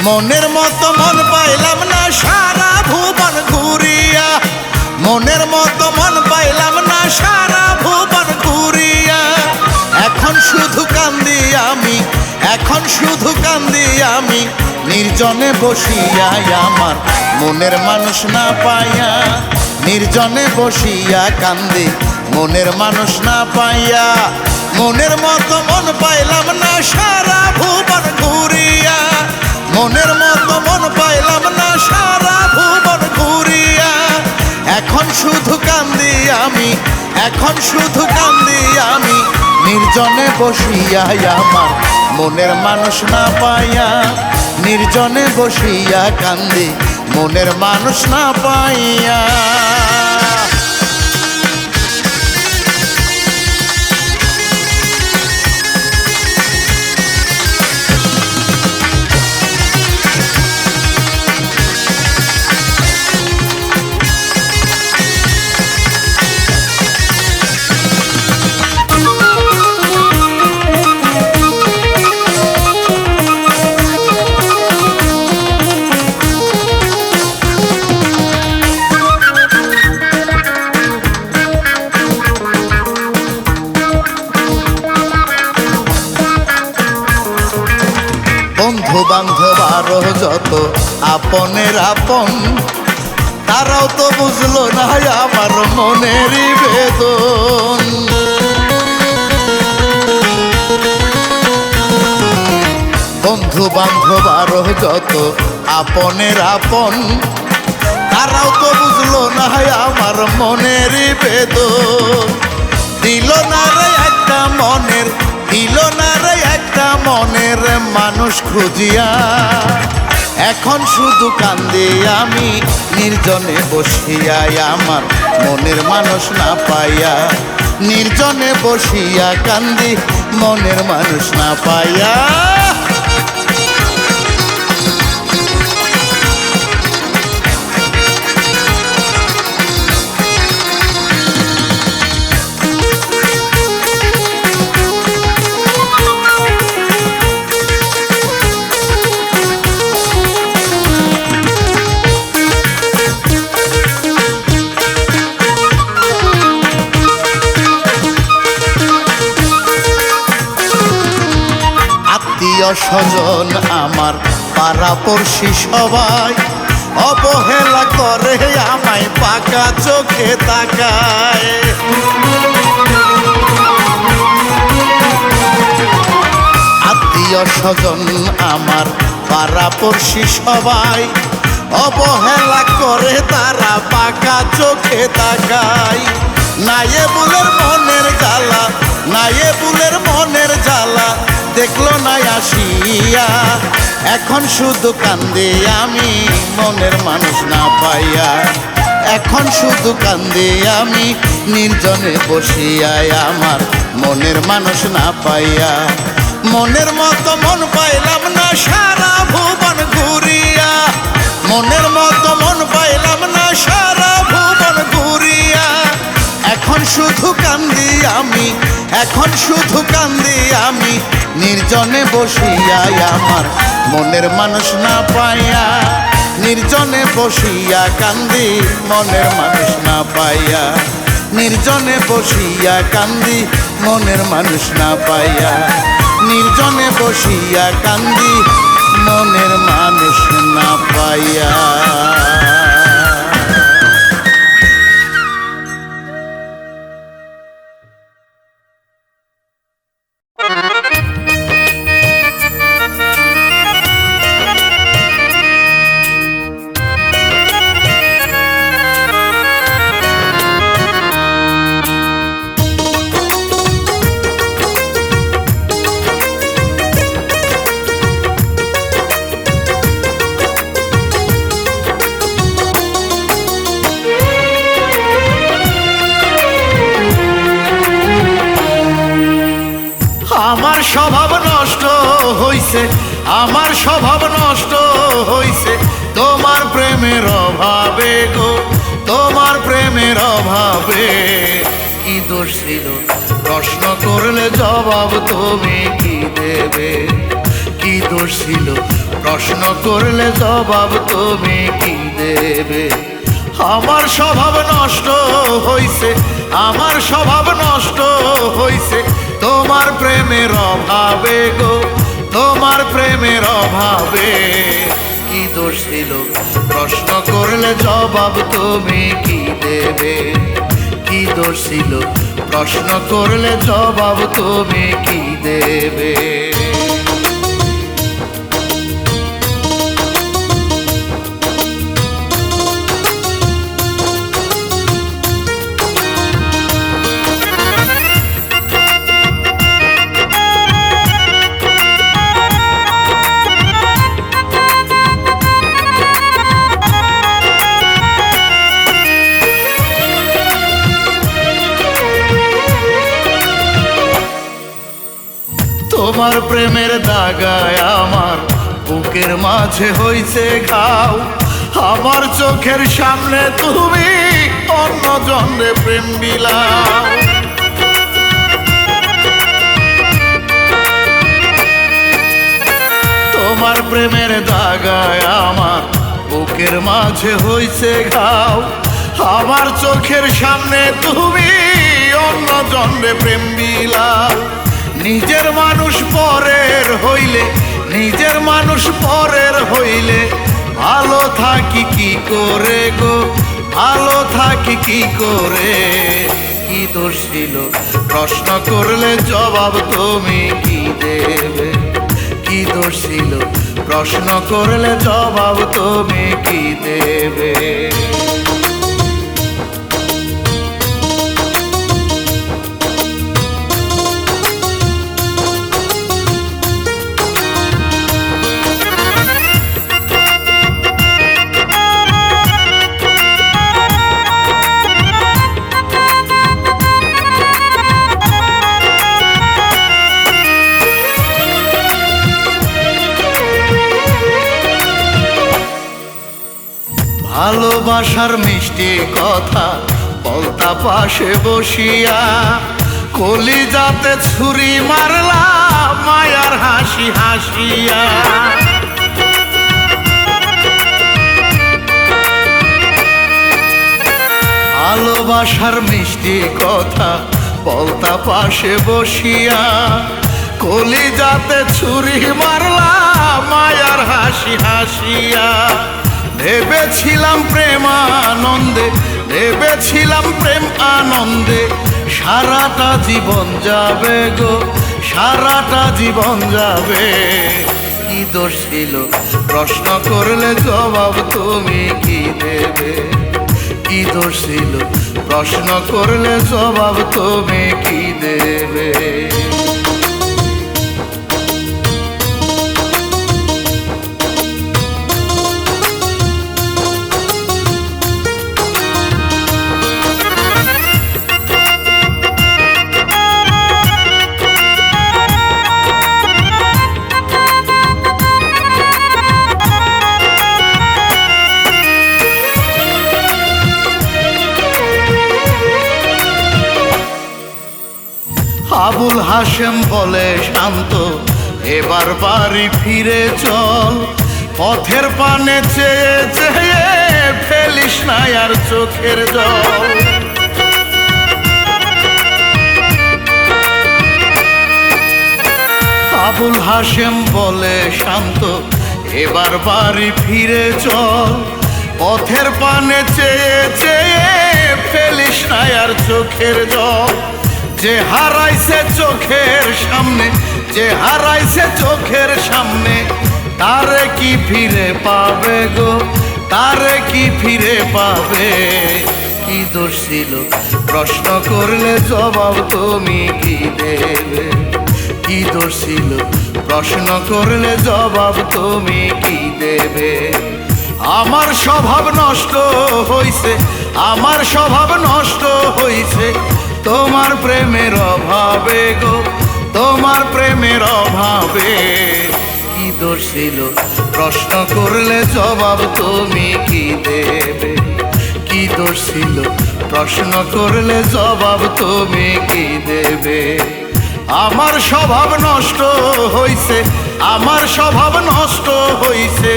মনের মতো মন পাইলাম না সারা ভুবন ঘুরিয়া, মনের মতো মন পাইলাম না সারা ভুবন ঘুরিয়া। এখন শুধু কান্দি আমি, এখন শুধু কান্দি আমি, নির্জনে বসিয়া আমার মনের মানুষ না পাইয়া। নির্জনে বসিয়া কান্দি মনের মানুষ না পাইয়া। মনের মতো মন পাইলাম না সারা ভুবন ঘুরিয়া, মনের মতো মন পাইলাম না সারা ভুবন ঘুরিয়া। এখন শুধু কান্দি আমি, এখন শুধু কান্দি আমি, নির্জনে বসিয়া আমার মনের মানুষ না পাইয়া। নির্জনে বসিয়া কান্দি মনের মানুষ না পাইয়া। বন্ধু বান্ধব আরো যত আপনের আপন, তারাও তো বুঝলো না আমার মনেরই বেদন। বন্ধু বান্ধব আরো যত আপনের আপন, তারাও তো বুঝলো না আমার মনেরই বেদন। দিল না রে একটা মনের, দিল না রে একটা মনের মানুষ খুঁজিয়া। এখন শুধু কান্দি আমি নির্জনে বসিয়া আমার মনের মানুষ না পাইয়া। নির্জনে বসিয়া কান্দি মনের মানুষ না পাইয়া। আত্মীয় স্বজন আমার পাড়াপড়শি সবাই অবহেলা করে আমায় পাকা চোখে তাকায়। আত্মীয় স্বজন আমার পাড়াপড়শি সবাই অবহেলা করে, তারা পাকা চোখে তাকায়। নায়ে বুলের মনের জ্বালা, নায়ে বুলের মনের জ্বালা দেখলো না আসিয়া। এখন শুধু কান্দে আমি মনের মানুষ না পাইয়া। এখন শুধু কান্দে আমি নির্জনে বসিয়া আমার মনের মানুষ না পাইয়া। মনের মতো মন পাইলাম না সারা ভুবন ঘুরিয়া, মনের মতো মন পাইলাম না সারা ভুবন ঘুরিয়া। এখন শুধু কান্দি আমি, এখন শুধু কান্দি আমি, নির্জনে বসিয়া আমার মনের মানুষ না পাইয়া। নির্জনে বসিয়া কান্দি মনের মানুষ না পাইয়া। নির্জনে বসিয়া কান্দি মনের মানুষ না পাইয়া। নির্জনে বসিয়া কান্দি মনের মানুষ না পাইয়া। আমার স্বভাব নষ্ট হইছে, আমার স্বভাব নষ্ট হইছে তোমার প্রেমের অভাবে গো, তোমার প্রেমের অভাবে। কি দোষ ছিল প্রশ্ন করলে জবাব তুমি কি দেবে? কি কি দোষ ছিল প্রশ্ন করলে জবাব তুমি কি দেবে? আমার স্বভাব নষ্ট হইছে, আমার স্বভাব নষ্ট হইছে তোমার প্রেমের অভাবে গো, তোমার প্রেমের অভাবে। কি দোষ ছিল প্রশ্ন করলে জবাব তুমি কি দেবে? কি দোষ ছিল প্রশ্ন করলে জবাব তুমি কি দেবে? তোমার প্রেমের দাগায় আমার বুকের মাঝে হইছে ঘাও, আমার চোখের সামনে তুমি অন্য জনে প্রেম বিলাও। তোমার প্রেমের দাগায় আমার বুকের মাঝে হইছে ঘাও, আমার চোখের সামনে তুমি অন্য জনে প্রেম বিলাও। নিজের মানুষ পরের হইলে, নিজের মানুষ পরের হইলে ভালো থাকি কি করে গো, ভালো থাকি কি করে? কি দোষ ছিল প্রশ্ন করলে জবাব তুমি কি দেবে? কি দোষ ছিল প্রশ্ন করলে জবাব তুমি কি দেবে? ভালোবাসার মিষ্টি কথা বলতা পাশে বসিয়া, কলিজাতে ছুরি মারলা মায়ার হাসি হাসিয়া। ভালোবাসার মিষ্টি কথা বলতা পাশে বসিয়া, কলিজাতে ছুরি মারলা মায়ার হাসি হাসিয়া। ভেবেছিলাম প্রেম আনন্দে, ভেবেছিলাম প্রেম আনন্দে সারাটা জীবন যাবে গো, সারাটা জীবন যাবে। কি দোষ ছিল প্রশ্ন করলে জবাব তুমি কি দেবে? কি দোষ ছিল প্রশ্ন করলে জবাব তুমি কি দেবে? আবুল হাশেম বলে শান্ত এবার বাড়ি ফিরে চল, পথের পানে চেয়ে চেয়ে ফেলিস না আর চোখের জল। আবুল হাশেম বলে শান্ত এবার বাড়ি ফিরে চল, পথের পানে চেয়ে চেয়ে ফেলিস না আর চোখের জল। যে হারাইছে চোখের সামনে, যে হারাইছে চোখের সামনে তারে কি ফিরে পাবে গো, তারে কি ফিরে পাবে? কি দোষ ছিল প্রশ্ন করলে জবাব তুমি কি দেবে? কি দোষ ছিল প্রশ্ন করলে জবাব তুমি কি দেবে? আমার স্বভাব নষ্ট হইছে, আমার স্বভাব নষ্ট হইছে তোমার প্রেমের অভাবে গো, তোমার প্রেমের অভাবে। কি দোষ ছিল প্রশ্ন করলে জবাব তুমি কি দেবে? কি দোষ ছিল প্রশ্ন করলে জবাব তুমি কি দেবে? আমার স্বভাব নষ্ট হইছে, আমার স্বভাব নষ্ট হইছে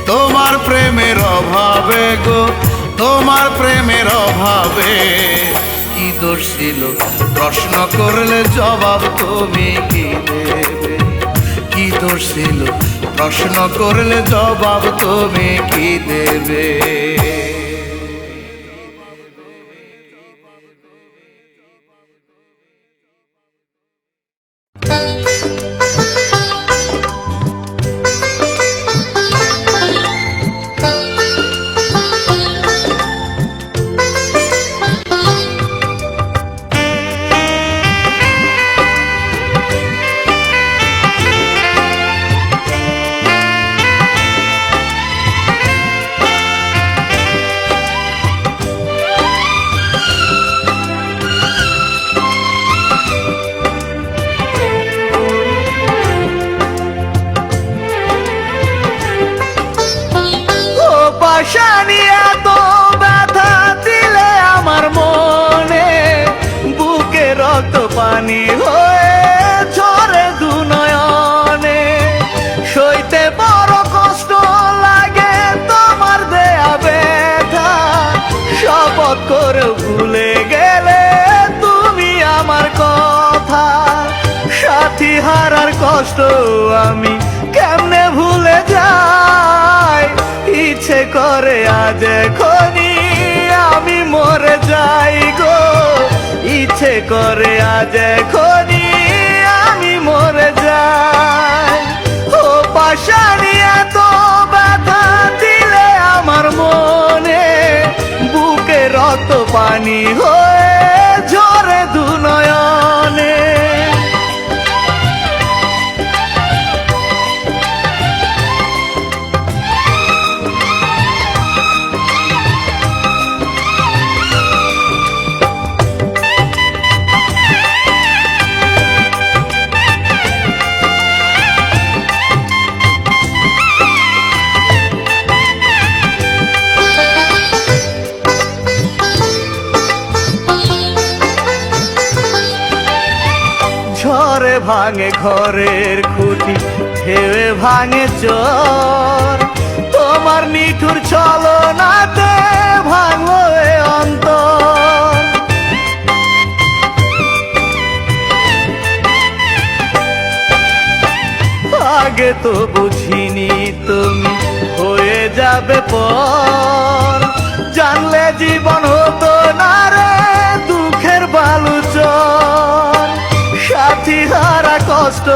তোমার প্রেমের অভাবে গো, তোমার প্রেমের অভাবে। কি দোষ ছিল প্রশ্ন করলে জবাব তুমি কি দেবে? কি দোষ ছিল প্রশ্ন করলে জবাব তুমি কি দেবে? এত ব্যথা দিলে আমার মনে, বুকে রক্ত পানি হয়ে ঝরে দু নয়নে। সইতে বড় কষ্ট লাগে তোমার দেয়া ব্যথা, শপথ করে ভুলে গেলে তুমি আমার কথা। সাথী হারার কষ্ট আমি কেমনে ভুলে যাই, ইচ্ছে করে আজ এখনি আমি মরে যাই গো। ইচ্ছে করে আজ এখনি আমি মরে যাই। ও পাশানি এত ব্যথা দিলে আমার মনে, বুকে রক্ত পানি হয়ে ঝরে দু নয়নে। ঝড়ে ভাঙে ঘরের খুঁটি, ঢেউয়ে ভাঙে চর, তোমার নিঠুর ছলনাতে ভাঙলো এ অন্তর। আগে তো বুঝিনি তুমি হয়ে যাবে পর, জানলে জীবন হতো না রে দুঃখের বালুচর। সাথী হারা কষ্ট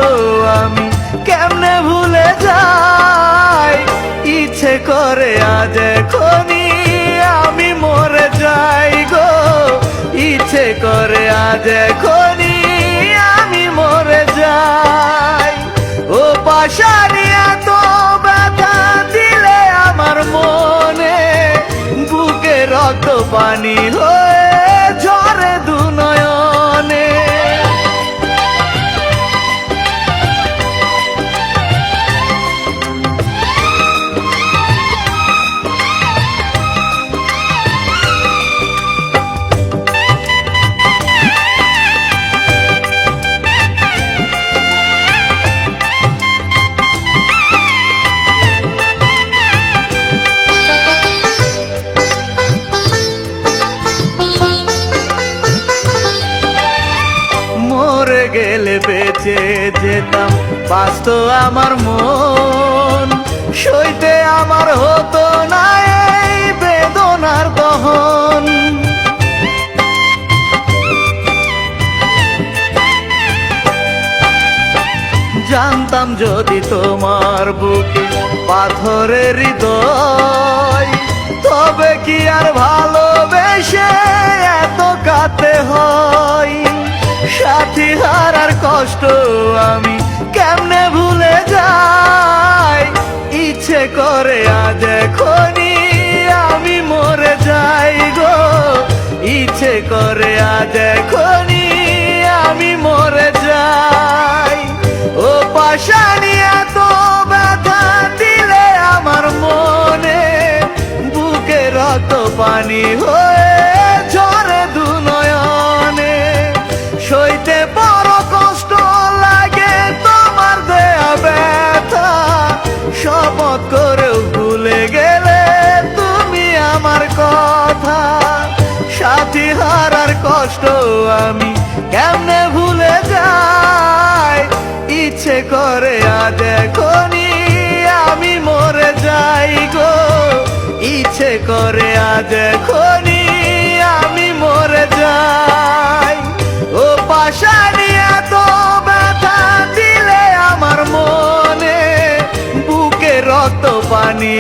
আমি কেমনে ভুলে যাই, ইচ্ছে করে আজ এখনি আমি মরে যাই গো। ইচ্ছে করে আজ এখনি আমি মরে যাই। ও পাশানি এত ব্যথা দিলে আমার মনে, বুকে রক্ত পানি হয়ে ঝরে দু নয়নে। মরে গেলে বেঁচে যেতাম, বাঁচত আমার মন, সইতে আমার হতো না এই বেদনার দহন। জানতাম যদি তোমার বুকে পাথরের হৃদয়, তবে কি আর ভালোবেসে এত কাঁদতে হয়। সাথী হারার কষ্ট আমি কেমনে ভুলে যাই, ইচ্ছে করে আজ এখনি আমি মরে যাই গো। ইচ্ছে করে আজ এখনি আমি মরে যাই। ও পাশানি এত ব্যথা দিলে আমার মনে, বুকে রক্ত পানি হয়ে ঝরে দু নয়নে। সইতে বড় কষ্ট লাগে তোমার দেয়া কষ্ট আমি কেমনে ভুলে যাই, ইচ্ছে করে আজ এখনই আমি মরে যাই গো, ইচ্ছে করে আজ এখনই আমি মরে যাই। ও পাশানি এত ব্যথা দিলে আমার মনে, বুকে রক্ত পানি